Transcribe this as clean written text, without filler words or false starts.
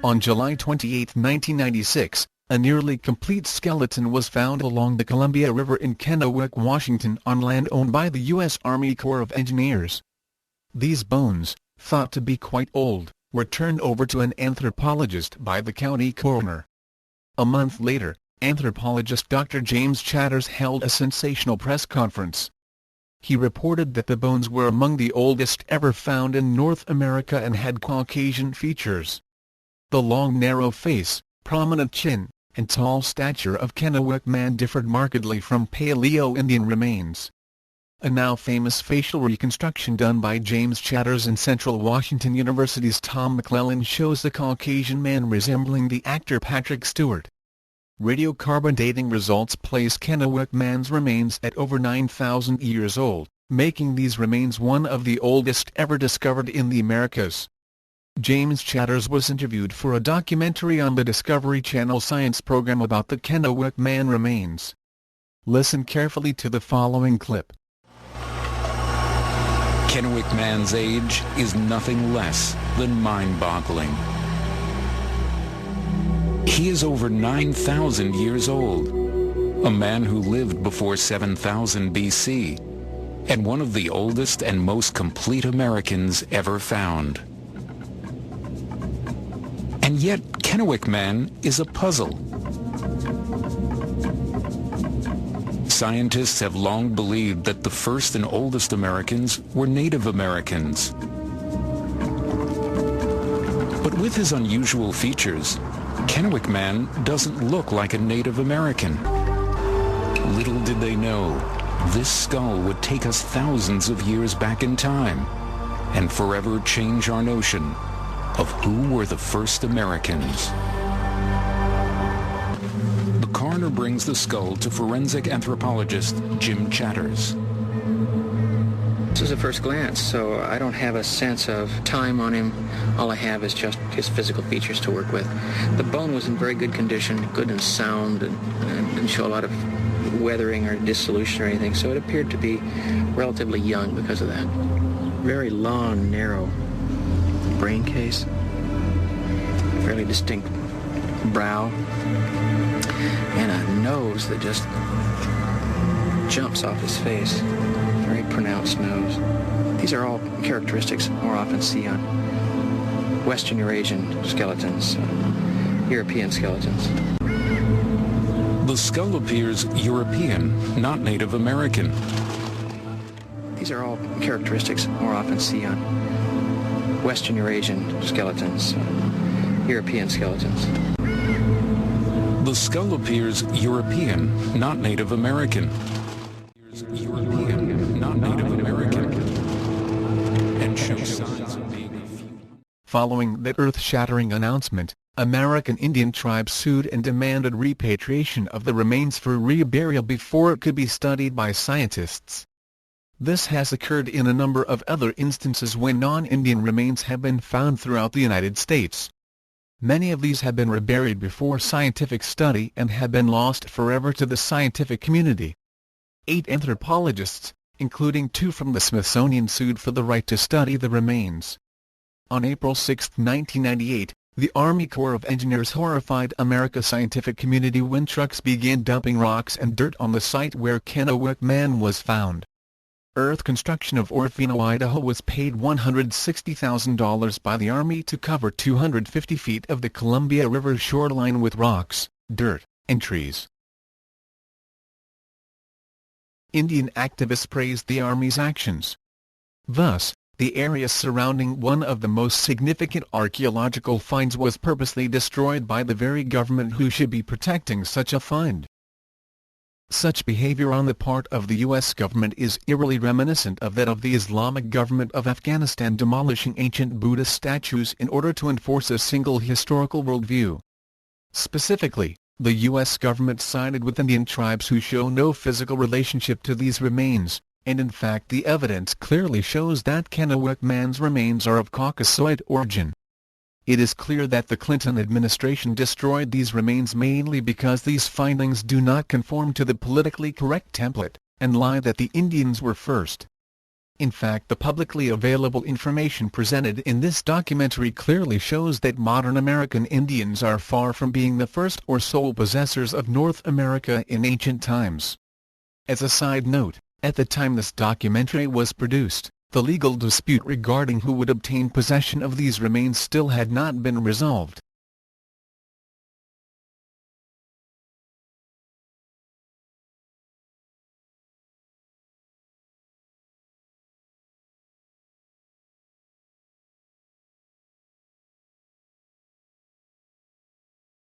On July 28, 1996, a nearly complete skeleton was found along the Columbia River in Kennewick, Washington on land owned by the U.S. Army Corps of Engineers. These bones, thought to be quite old, were turned over to an anthropologist by the county coroner. A month later, anthropologist Dr. James Chatters held a sensational press conference. He reported that the bones were among the oldest ever found in North America and had Caucasian features. The long narrow face, prominent chin, and tall stature of Kennewick man differed markedly from Paleo-Indian remains. A now famous facial reconstruction done by James Chatters in Central Washington University's Tom McClellan shows the Caucasian man resembling the actor Patrick Stewart. Radiocarbon dating results place Kennewick man's remains at over 9,000 years old, making these remains one of the oldest ever discovered in the Americas. James Chatters was interviewed for a documentary on the Discovery Channel science program about the Kennewick man remains. Listen carefully to the following clip. Kennewick man's age is nothing less than mind-boggling. He is over 9,000 years old, a man who lived before 7,000 BC, and one of the oldest and most complete Americans ever found. And yet, Kennewick man is a puzzle. Scientists have long believed that the first and oldest Americans were Native Americans. But with his unusual features, Kennewick man doesn't look like a Native American. Little did they know, this skull would take us thousands of years back in time and forever change our notion of who were the first Americans. The coroner brings the skull to forensic anthropologist Jim Chatters. This is a first glance, so I don't have a sense of time on him. All I have is just his physical features to work with. The bone was in very good condition, good and sound, and didn't show a lot of weathering or dissolution or anything, so it appeared to be relatively young because of that. Very long, narrow brain case, fairly distinct brow, and a nose that just jumps off his face. Very pronounced nose. These are all characteristics more often see on Western Eurasian skeletons, European skeletons. The skull appears European, not Native American. These are all characteristics more often see on Western Eurasian skeletons, European skeletons. The skull appears European, not Native American. European, not Native American, and shows signs of being... Following that earth-shattering announcement, American Indian tribes sued and demanded repatriation of the remains for reburial before it could be studied by scientists. This has occurred in a number of other instances when non-Indian remains have been found throughout the United States. Many of these have been reburied before scientific study and have been lost forever to the scientific community. 8 anthropologists, including 2 from the Smithsonian, sued for the right to study the remains. On April 6, 1998, the Army Corps of Engineers horrified America's scientific community when trucks began dumping rocks and dirt on the site where Kennewick man was found. Earth Construction of Orofino, Idaho was paid $160,000 by the Army to cover 250 feet of the Columbia River shoreline with rocks, dirt, and trees. Indian activists praised the Army's actions. Thus, the area surrounding one of the most significant archaeological finds was purposely destroyed by the very government who should be protecting such a find. Such behavior on the part of the U.S. government is eerily reminiscent of that of the Islamic government of Afghanistan demolishing ancient Buddhist statues in order to enforce a single historical worldview. Specifically, the U.S. government sided with Indian tribes who show no physical relationship to these remains, and in fact the evidence clearly shows that Kennewick man's remains are of Caucasoid origin. It is clear that the Clinton administration destroyed these remains mainly because these findings do not conform to the politically correct template, and lie that the Indians were first. In fact, the publicly available information presented in this documentary clearly shows that modern American Indians are far from being the first or sole possessors of North America in ancient times. As a side note, at the time this documentary was produced, the legal dispute regarding who would obtain possession of these remains still had not been resolved.